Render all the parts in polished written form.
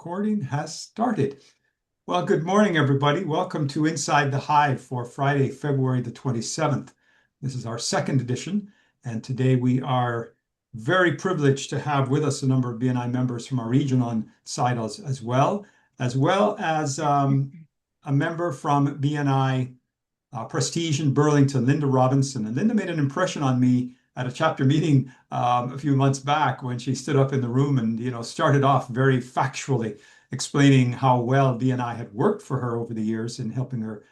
recording has started. Well, good morning, everybody. Welcome to Inside the Hive for Friday, February the 27th. This is our second edition, and today we are very privileged to have with us a number of BNI members from our region on site as well as a member from BNI Prestige in Burlington, Linda Robinson. And Linda made an impression on me at a chapter meeting a few months back when she stood up in the room and started off very factually explaining how well BNI had worked for her over the years in helping her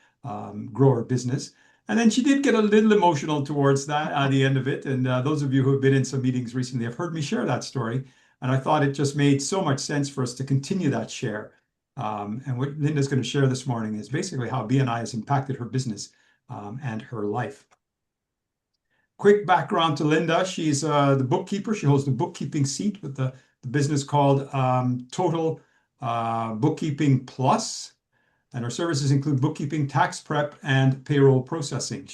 grow her business. And then she did get a little emotional towards that at the end of it. And those of you who have been in some meetings recently have heard me share that story. And I thought it just made so much sense for us to continue that share. And what Linda's going to share this morning is basically how BNI has impacted her business and her life. Quick background to Linda. She's the bookkeeper. She holds the bookkeeping seat with the business called Total Bookkeeping Plus. And her services include bookkeeping, tax prep, and payroll processing.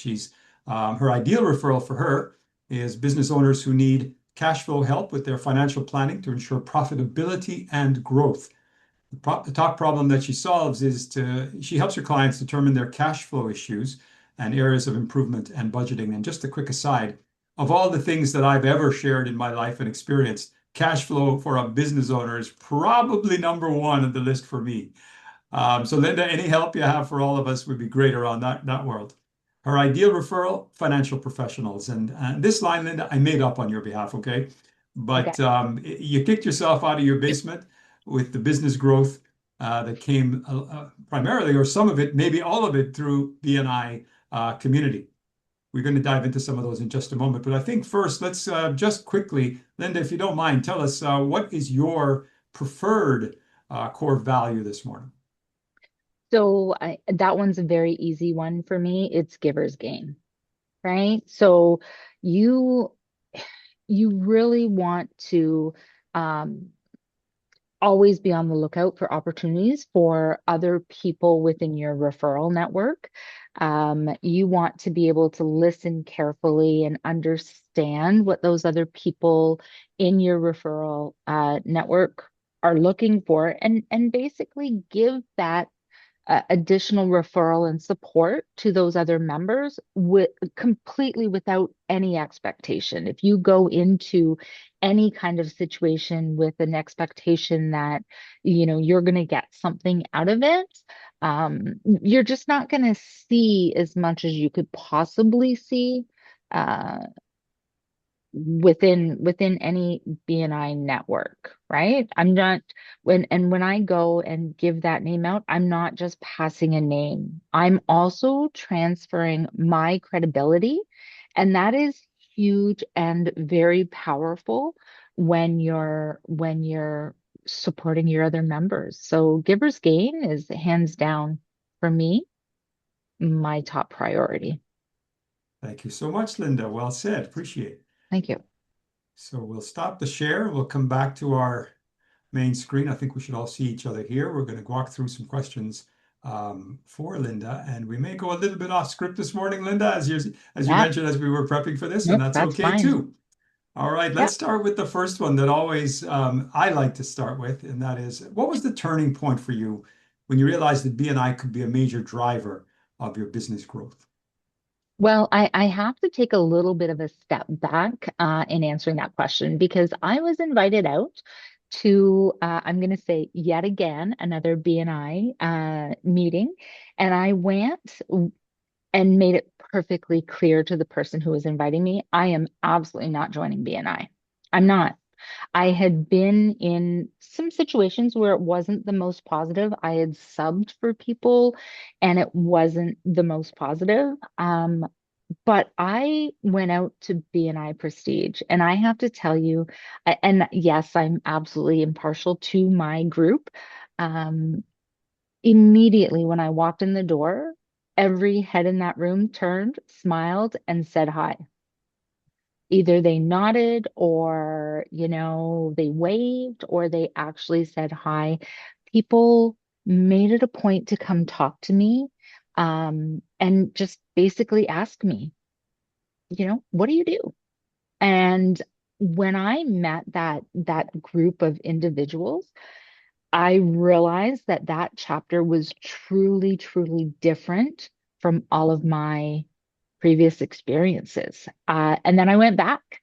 Her ideal referral for her is business owners who need cash flow help with their financial planning to ensure profitability and growth. The top problem that she solves is she helps her clients determine their cash flow issues and areas of improvement and budgeting. And just a quick aside, of all the things that I've ever shared in my life and experienced, cash flow for a business owner is probably number one on the list for me. So Linda, any help you have for all of us would be great around that world. Her ideal referral, financial professionals. And this line, Linda, I made up on your behalf, okay? Okay. But you kicked yourself out of your basement with the business growth that came primarily, or some of it, maybe all of it, through BNI community. We're going to dive into some of those in just a moment. But I think first, let's just quickly, Linda, if you don't mind, tell us what is your preferred core value this morning? That one's a very easy one for me. It's giver's gain, right? So you you really want to um, always be on the lookout for opportunities for other people within your referral network. You want to be able to listen carefully and understand what those other people in your referral network are looking for, and basically give that additional referral and support to those other members with completely without any expectation. If you go into any kind of situation with an expectation that you're going to get something out of it, you're just not going to see as much as you could possibly see uh, within any BNI network, right? I'm not when I go and give that name out, I'm not just passing a name. I'm also transferring my credibility, and that is huge and very powerful when you're supporting your other members. So giver's gain is hands down for me my top priority. Thank you so much, Linda. Well said. Appreciate it. Thank you. So we'll stop the share. We'll come back to our main screen. I think we should all see each other here. We're going to walk through some questions for Linda, and we may go a little bit off script this morning, Linda, as you Yeah, mentioned as we were prepping for this, and nope, that's that's okay fine. too. All right, Yeah. let's start with the first one that always I like to start with, and that is, what was the turning point for you when you realized that BNI could be a major driver of your business growth? Well, I have to take a little bit of a step back in answering that question because I was invited out to, I'm going to say yet again, another BNI meeting. And I went and made it perfectly clear to the person who was inviting me, I am absolutely not joining BNI. I'm not. I had been in some situations where it wasn't the most positive. I had subbed for people and it wasn't the most positive. But I went out to BNI Prestige, and I have to tell you, and yes, I'm absolutely impartial to my group. Um, Immediately when I walked in the door, every head in that room turned, smiled, and said hi. Either they nodded or, they waved or they actually said hi. People made it a point to come talk to me, and just basically ask me, what do you do? And when I met that group of individuals, I realized that that chapter was truly, truly different from all of my previous experiences. And then I went back,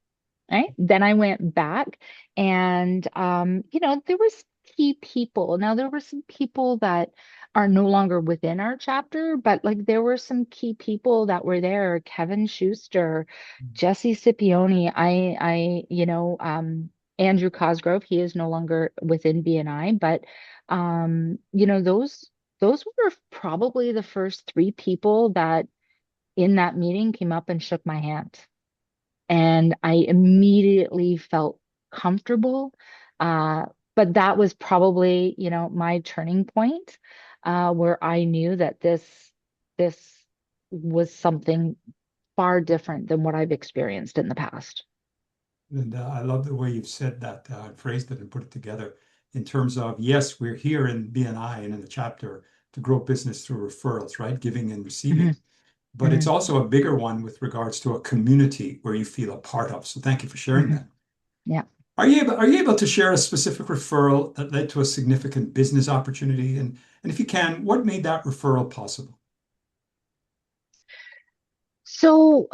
right? Then I went back and, there was key people. Now, there were some people that are no longer within our chapter, but like there were some key people that were there. Kevin Schuster, Jesse Scipione, Andrew Cosgrove, he is no longer within BNI, but, those were probably the first three people that in that meeting came up and shook my hand. And I immediately felt comfortable. Uh, but that was probably, my turning point, where I knew that this was something far different than what I've experienced in the past. And I love the way you've said that, phrased it and put it together in terms of, yes, we're here in BNI and in the chapter to grow business through referrals, right? Giving and Hmm. receiving. But it's Hmm. also a bigger one with regards to a community where you feel a part of. So thank you for sharing Hmm. that. Yeah. Are you able to share a specific referral that led to a significant business opportunity? And if you can, what made that referral possible? So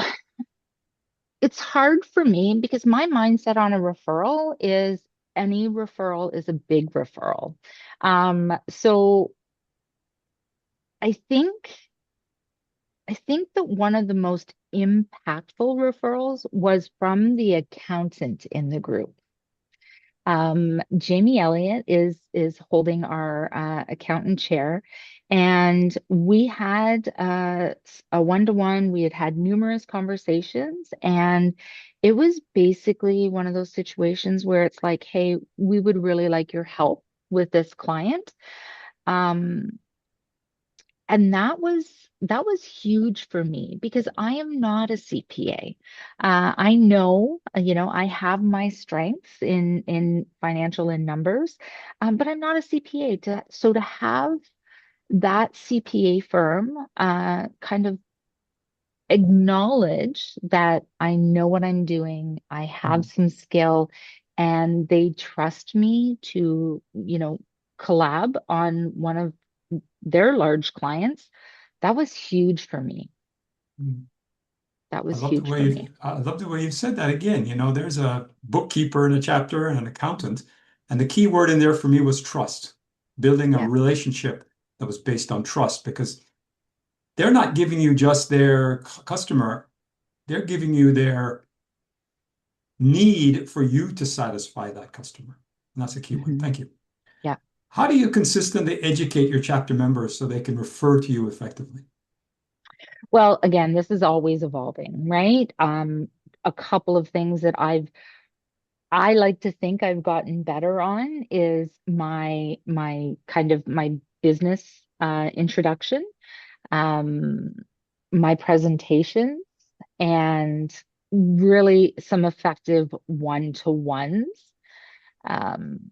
it's hard for me because my mindset on a referral is any referral is a big referral. So I think I think that one of the most impactful referrals was from the accountant in the group. Jamie Elliott is holding our accountant chair, and we had a one-to-one. We had had numerous conversations, and it was basically one of those situations where it's like, "Hey, we would really like your help with this client." Um, and that was huge for me because I am not a CPA. I know, I have my strengths in financial and numbers, but I'm not a CPA. So to have that CPA firm kind of acknowledge that I know what I'm doing, I have Mm, some skill, and they trust me to, collab on one of their large clients. That was huge for me. mm. That I was love the huge way for you've me. I love the way you've said that again. There's a bookkeeper in a chapter and an accountant, and the key word in there for me was trust. Building a Yeah. relationship that was based on trust because they're not giving you just their customer, they're giving you their need for you to satisfy that customer. And that's a key one. Mhm. Thank you. Yeah. How do you consistently educate your chapter members so they can refer to you effectively? Well, again, this is always evolving, right? A couple of things that I like to think I've gotten better on is my kind of my business introduction, um, my presentations, and really some effective one-to-ones. Um,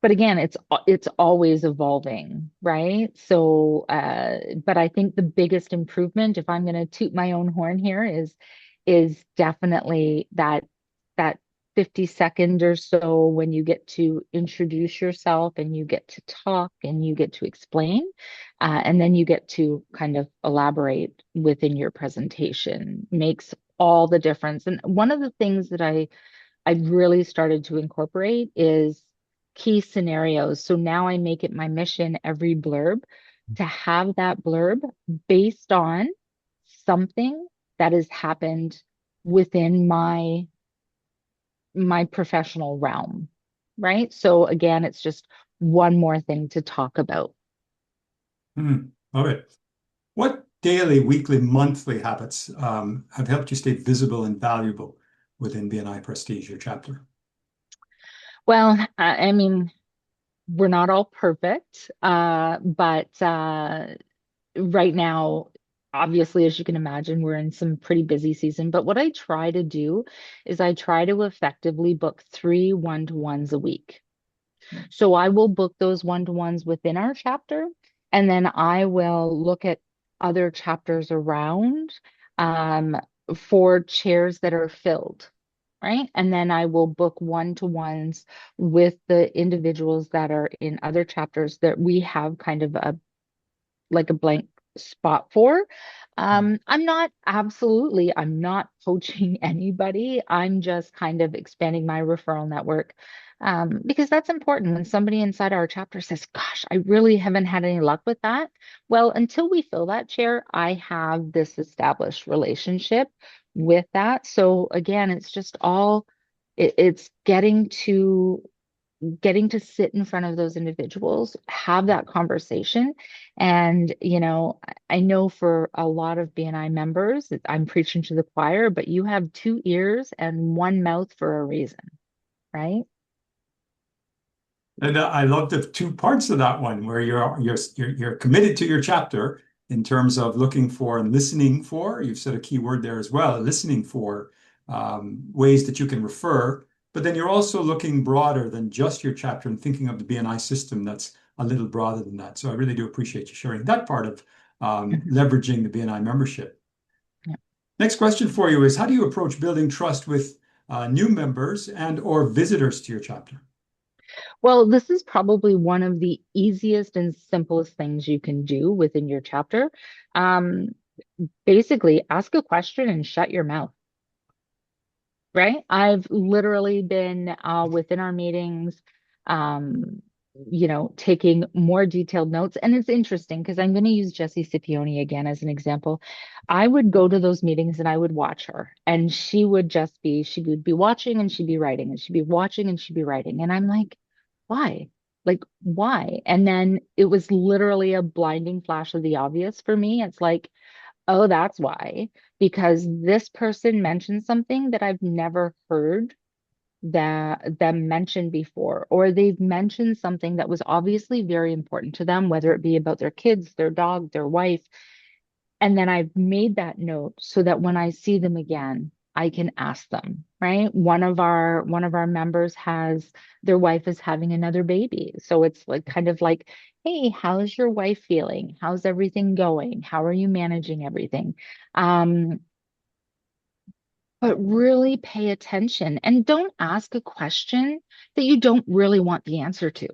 but again, it's always evolving, right? So, but I think the biggest improvement, if I'm going to toot my own horn here, is definitely that 50 second or so when you get to introduce yourself and you get to talk and you get to explain, and then you get to kind of elaborate within your presentation makes all the difference. And one of the things that I've really started to incorporate is key scenarios. So now I make it my mission every blurb to have that blurb based on something that has happened within my professional realm, right? So again, it's just one more thing to talk about. Hmm. Love it. What daily, weekly, monthly habits have helped you stay visible and valuable within BNI Prestige, your chapter? Well, I mean, we're not all perfect, but right now, obviously, as you can imagine, we're in some pretty busy season. But what I try to do is I try to effectively book three one-to-ones a week. So I will book those one-to-ones within our chapter, and then I will look at other chapters around um, for chairs that are filled. right? And then I will book one-to-ones with the individuals that are in other chapters that we have kind of a like a blank spot for. I'm not coaching anybody. I'm just kind of expanding my referral network. Because that's important when somebody inside our chapter says, "Gosh, I really haven't had any luck with that." Well, until we fill that chair, I have this established relationship with that. So again, it's just all it's getting to sit in front of those individuals, have that conversation. And, I know for a lot of BNI members, I'm preaching to the choir, but you have two ears and one mouth for a reason, right? And I love the two parts of that one where you're committed to your chapter in terms of looking for and listening for. You've said a key word there as well, listening for ways that you can refer. But then you're also looking broader than just your chapter and thinking of the BNI system that's a little broader than that. So I really do appreciate you sharing that part of Mhm. leveraging the BNI membership. Yeah. Next question for you is, how do you approach building trust with new members and or visitors to your chapter? Well, this is probably one of the easiest and simplest things you can do within your chapter. Um, Basically, ask a question and shut your mouth. Right? I've literally been within our meetings, um, taking more detailed notes. And it's interesting because I'm going to use Jessie Scipione again as an example. I would go to those meetings and I would watch her, and she would be watching and she'd be writing, and she'd be watching and she'd be writing. And I'm like, why? Like, why? And then it was literally a blinding flash of the obvious for me. It's like, oh, that's why. Because this person mentioned something that I've never heard them mention before, or they've mentioned something that was obviously very important to them, whether it be about their kids, their dog, their wife. And then I've made that note so that when I see them again, I can ask them, right? One of our members has their wife is having another baby. So it's like kind of like, hey, how's your wife feeling? How's everything going? How are you managing everything? Um, but really pay attention and don't ask a question that you don't really want the answer to,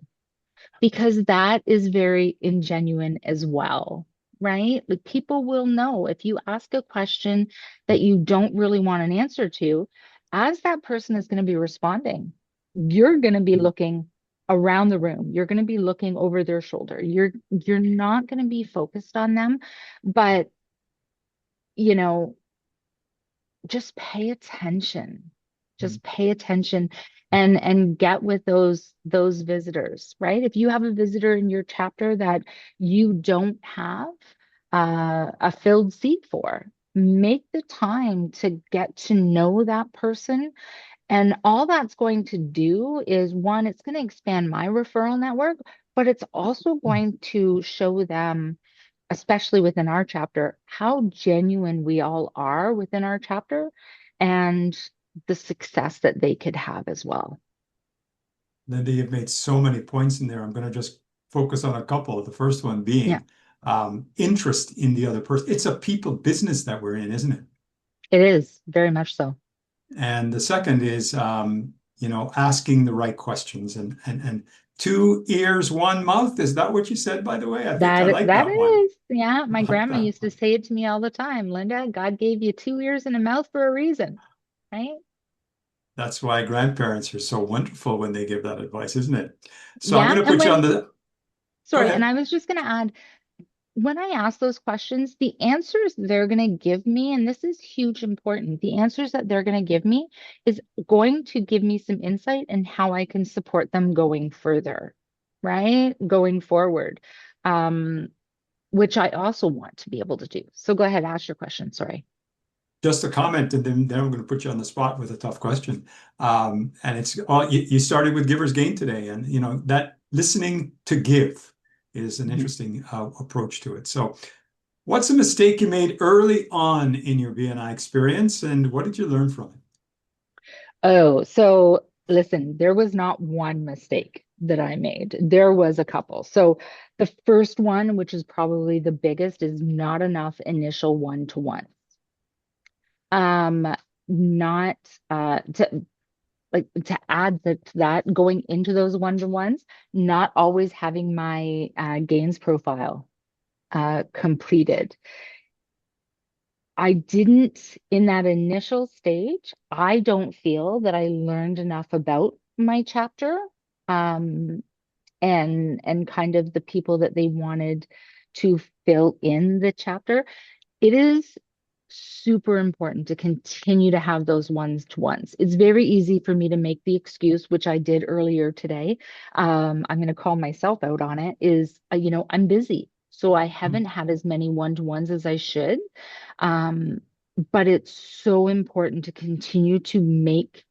because that is very ingenuine as well, right? Like people will know if you ask a question that you don't really want an answer to, as that person is going to be responding, you're going to be looking around the room. You're going to be looking over their shoulder. You're not going to be focused on them, but you know, just pay attention. Just pay attention and get with those visitors, right? If you have a visitor in your chapter that you don't have a filled seat for, make the time to get to know that person. And all that's going to do is one, it's going to expand my referral network, but it's also going to show them, especially within our chapter, how genuine we all are within our chapter and the success that they could have as well. Linda, you've made so many points in there. I'm going to just focus on a couple. The first one Yeah, being interest in the other person. It's a people business that we're in, isn't it? it is very much so. And the second is, asking the right questions and two ears, one mouth. Is that what you said, by the way? I think I That like that that one. is, yeah. My I like grandma that used to one. say it to me all the time. Linda, God gave you two ears and a mouth for a reason, right? That's why grandparents are so wonderful when they give that advice, isn't it? So I'm Yeah. going to And put you on when, the, go sorry, and ahead. I was just going to add, when I ask those questions, the answers they're going to give me, and this is huge important, the answers that they're going to give me is going to give me some insight in how I can support them going further, right? Going forward, um, which I also want to be able to do. So go ahead, ask your question. Sorry. Just a comment, and then I'm going to put you on the spot with a tough question. And it's all you started with giver's gain today, and that listening to give is an Mhm. interesting approach to it. So, what's a mistake you made early on in your BNI experience, and what did you learn from it? Oh, so listen, there was not one mistake that I made. There was a couple. So the first one, which is probably the biggest, is not enough initial one-to-one. Um, not to add to that, going into those one-to-ones, not always having my gains profile completed. I didn't, in that initial stage, I don't feel that I learned enough about my chapter, um, and kind of the people that they wanted to fill in the chapter. It is super important to continue to have those ones to ones. It's very easy for me to make the excuse, which I did earlier today. I'm going to call myself out on it, is, I'm busy. So I haven't had as many one to ones as I should. Um, but it's so important to continue to make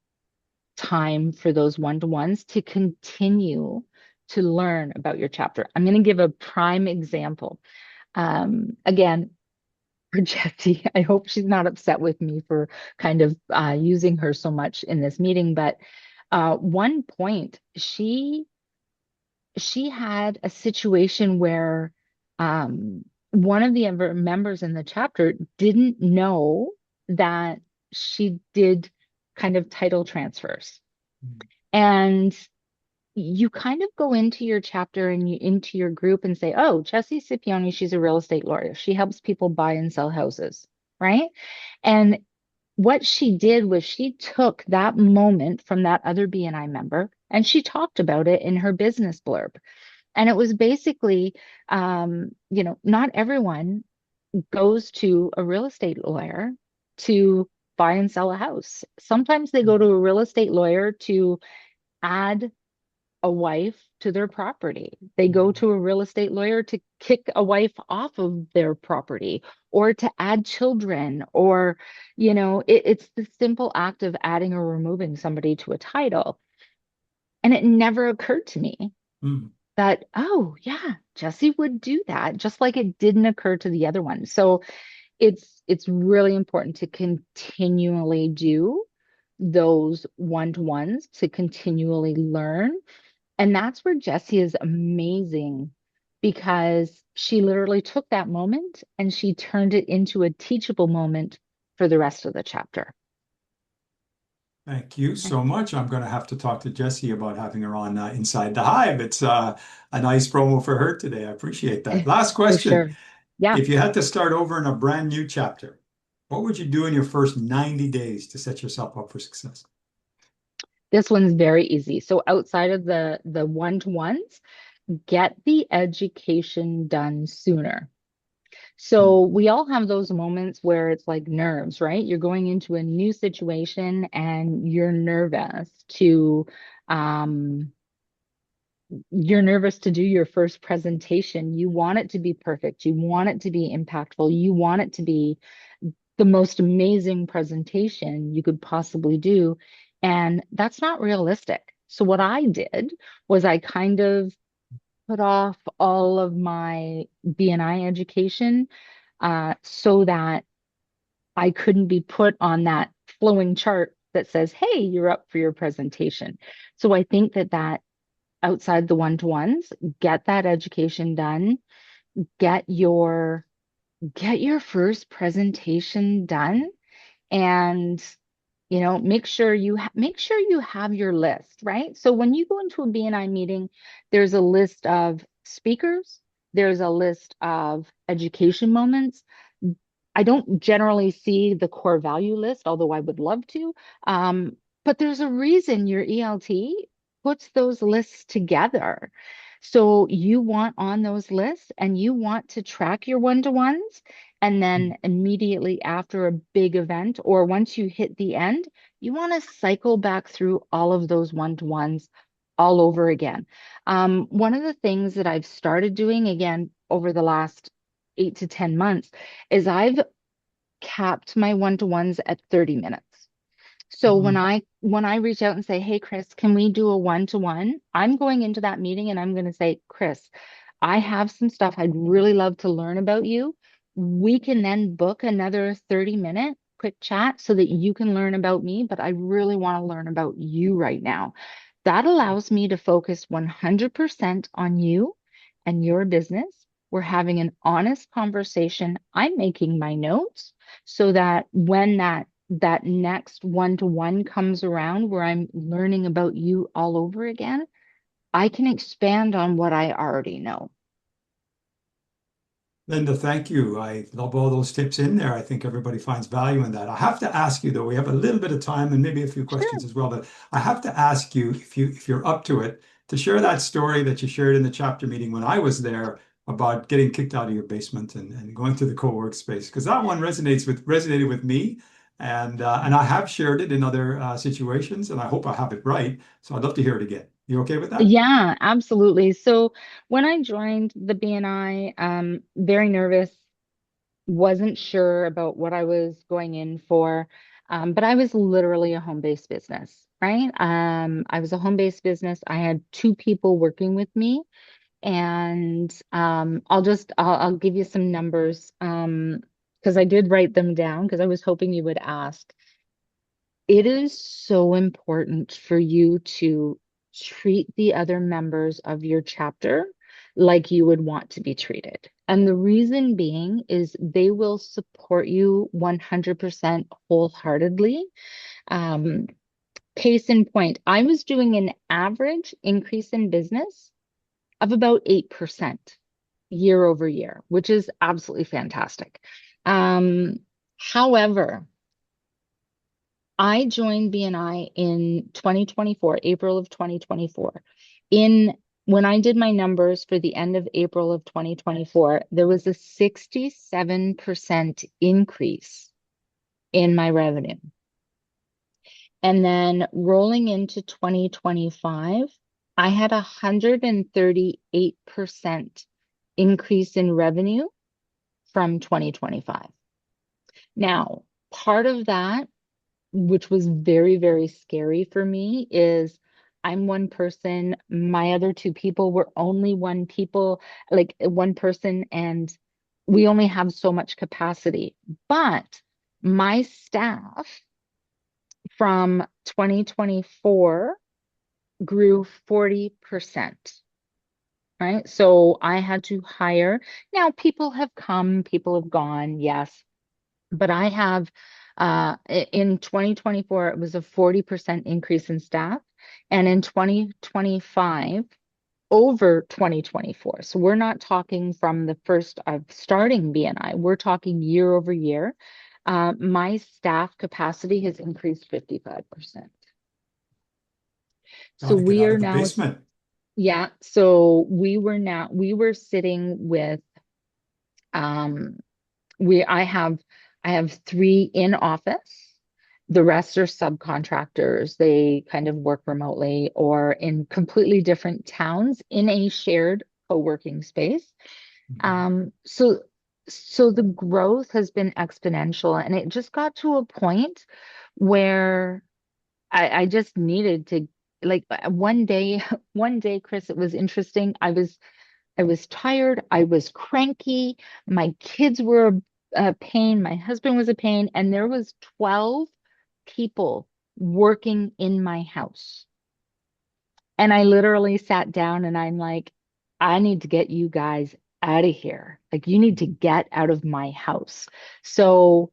time for those one to ones to continue to learn about your chapter. I'm going to give a prime example. Again, for Jessie. I hope she's not upset with me for kind of using her so much in this meeting. But one point, she had a situation where one of the members in the chapter didn't know that she did kind of title transfers. And you kind of go into your chapter and you into your group and say, oh, Jessie Scipione, she's a real estate lawyer. She helps people buy and sell houses, right? And what she did was she took that moment from that other BNI member and she talked about it in her business blurb. And it was basically, not everyone goes to a real estate lawyer to buy and sell a house. Sometimes they go to a real estate lawyer to add a wife to their property. They go to a real estate lawyer to kick a wife off of their property or to add children, or, it's the simple act of adding or removing somebody to a title. And it never occurred to me Mm. that, oh, yeah, Jesse would do that, just like it didn't occur to the other one. So it's really important to continually do those one-to-ones, to continually learn. And that's where Jessie is amazing, because she literally took that moment and she turned it into a teachable moment for the rest of the chapter. Thank you And so much. I'm going to have to talk to Jessie about having her on Inside the Hive. It's a nice promo for her today. I appreciate that. Last for question. sure. Yeah, If you had to start over in a brand new chapter, what would you do in your first 90 days to set yourself up for success? this one's very easy. So outside of the one-to-ones, get the education done sooner. Mm. So we all have those moments where it's like nerves, right? You're going into a new situation and um you're nervous to do your first presentation. You want it to be perfect. You want it to be impactful. You want it to be the most amazing presentation you could possibly do. And that's not realistic. So what I did was I kind of put off all of my BNI education so that I couldn't be put on that flowing chart that says, hey, you're up for your presentation. So I think that outside the one-to-ones, get that education done, get your get your first presentation done, and make sure you have your list, right? So when you go into a BNI meeting, there's a list of speakers, there's a list of education moments. I don't generally see the core value list, although I would love to. But there's a reason your ELT puts those lists together. So you want on those lists and you want to track your one-to-ones. And then immediately after a big event, or once you hit the end, you want to cycle back through all of those one-to-ones all over again. One of the things that I've started doing again over the last 8 to 10 months is I've capped my one-to-ones at 30 minutes. So Mm. when I reach out and say, "Hey Chris, can we do a one-to-one?" I'm going into that meeting and I'm going to say, "Chris, I have some stuff I'd really love to learn about you. We can then book another 30-minute quick chat so that you can learn about me, but I really want to learn about you right now." That allows me to focus 100% on you and your business. We're having an honest conversation. I'm making my notes so that when that that next one-to-one comes around where I'm learning about you all over again, I can expand on what I already know. Linda, thank you. I love all those tips in there. I think everybody finds value in that. I have to ask you though, we have a little bit of time and maybe a few questions Sure. as well, but I have to ask you if you're up to it to share that story that you shared in the chapter meeting when I was there about getting kicked out of your basement and going to the co-work space because that one resonated with me and I have shared it in other situations and I hope I have it right. So I'd love to hear it again. You okay with that? Yeah, absolutely. So when I joined the BNI, very nervous, wasn't sure about what I was going in for. But I was literally a home-based business, right? I was a home-based business. I had two people working with me, and I'll give you some numbers because I did write them down because I was hoping you would ask. It is so important for you to treat the other members of your chapter like you would want to be treated. And the reason being is they will support you 100% wholeheartedly. Um, Case in point, I was doing an average increase in business of about 8% year over year, which is absolutely fantastic. However, I joined BNI in 2024, April of 2024. In When I did my numbers for the end of April of 2024, there was a 67% increase in my revenue. And then rolling into 2025, I had a 138% increase in revenue from 2025. Now, part of that which was very, very scary for me, is I'm one person, my other two people were only one person, and we only have so much capacity. But my staff from 2024 grew 40%, right? So I had to hire. Now, people have come, people have gone, yes. But I have in 2024, it was a 40% increase in staff. And in 2025, over 2024. So we're not talking from the first of starting BNI, we're talking year over year. My staff capacity has increased 55%. Got So to get we out are of the now, basement. yeah. So we were sitting with um, I have three in office. The rest are subcontractors. They kind of work remotely or in completely different towns in a shared co-working space. Mhm. Um, so so the growth has been exponential, and it just got to a point where I just needed to, like, one day, one day, Chris, it was interesting. I was tired. I was cranky. My kids were a pain. My husband was a pain. And there was 12 people working in my house. And I literally sat down and I'm like, I need to get you guys out of here. Like, you need to get out of my house. So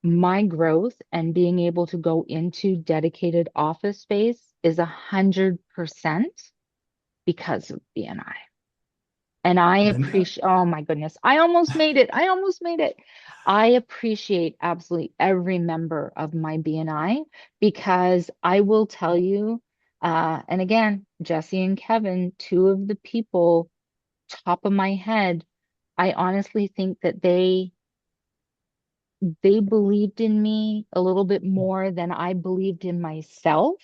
my growth and being able to go into dedicated office space is 100% because of BNI. And I Linda, appreciate, oh my goodness, I almost made it. I almost made it. I appreciate absolutely every member of my BNI because I will tell you, and again, Jesse and Kevin, two of the people, top of my head, I honestly think that they believed in me a little bit more than I believed in myself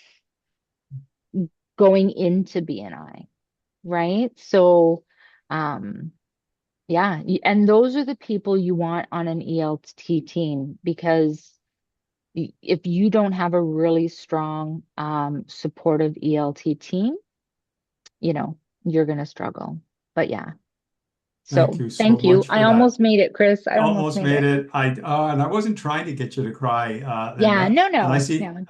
going into BNI, right? So, um, yeah, and those are the people you want on an ELT team because if you don't have a really strong, supportive ELT team, you know, you're going to struggle. But yeah, thank so you so thank you. much I for that. almost made it, Chris. I almost Almost made made it. it. And I wasn't trying to get you to cry, Yeah, Linda. no, And no, no.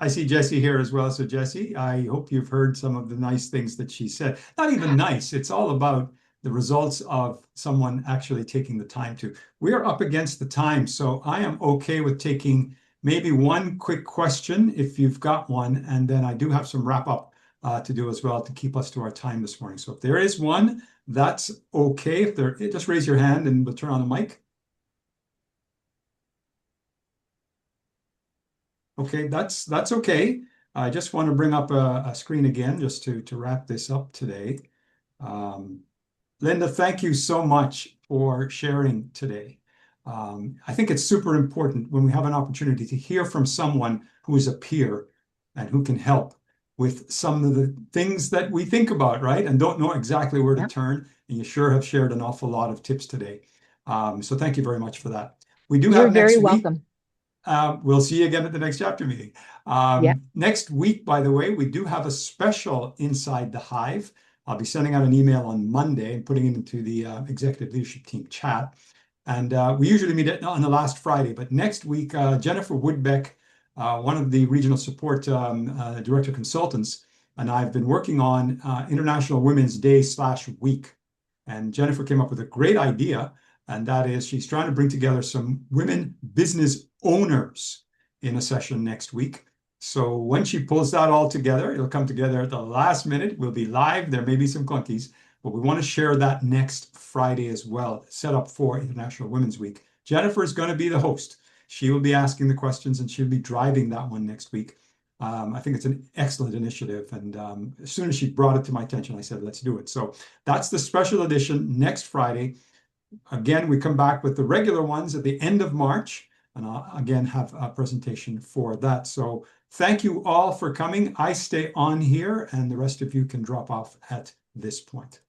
I see Jessie here as well. So Jessie, I hope you've heard some of the nice things that she said. Not even nice. It's all about the results of someone actually taking the time to. We are up against the time, so I am okay with taking maybe one quick question if you've got one, and then I do have some wrap up to do as well to keep us to our time this morning. So if there is one, that's okay. If there, just raise your hand and we'll turn on the mic. Okay, that's okay. I just want to bring up a screen again just to wrap this up today. Um, Linda, thank you so much for sharing today. I think it's super important when we have an opportunity to hear from someone who is a peer and who can help with some of the things that we think about, right? And don't know exactly where to Yeah, turn. And you sure have shared an awful lot of tips today. So thank you very much for that. We do you're have very next week. welcome. We'll see you again at the next chapter meeting. Yeah. Next week, by the way, we do have a special Inside the Hive. I'll be sending out an email on Monday and putting it into the executive leadership team chat. And we usually meet on the last Friday, but next week, Jennifer Woodbeck, one of the regional support director consultants, and I've been working on International Women's Day/week. And Jennifer came up with a great idea, and that is she's trying to bring together some women business owners in a session next week. So when she pulls that all together, it'll come together at the last minute. We'll be live. There may be some clunkies, but we want to share that next Friday as well, set up for International Women's Week. Jennifer is going to be the host. She will be asking the questions and she'll be driving that one next week. I think it's an excellent initiative. And as soon as she brought it to my attention, I said, let's do it. So that's the special edition next Friday. Again, we come back with the regular ones at the end of March, and I'll again have a presentation for that. So thank you all for coming. I stay on here, and the rest of you can drop off at this point.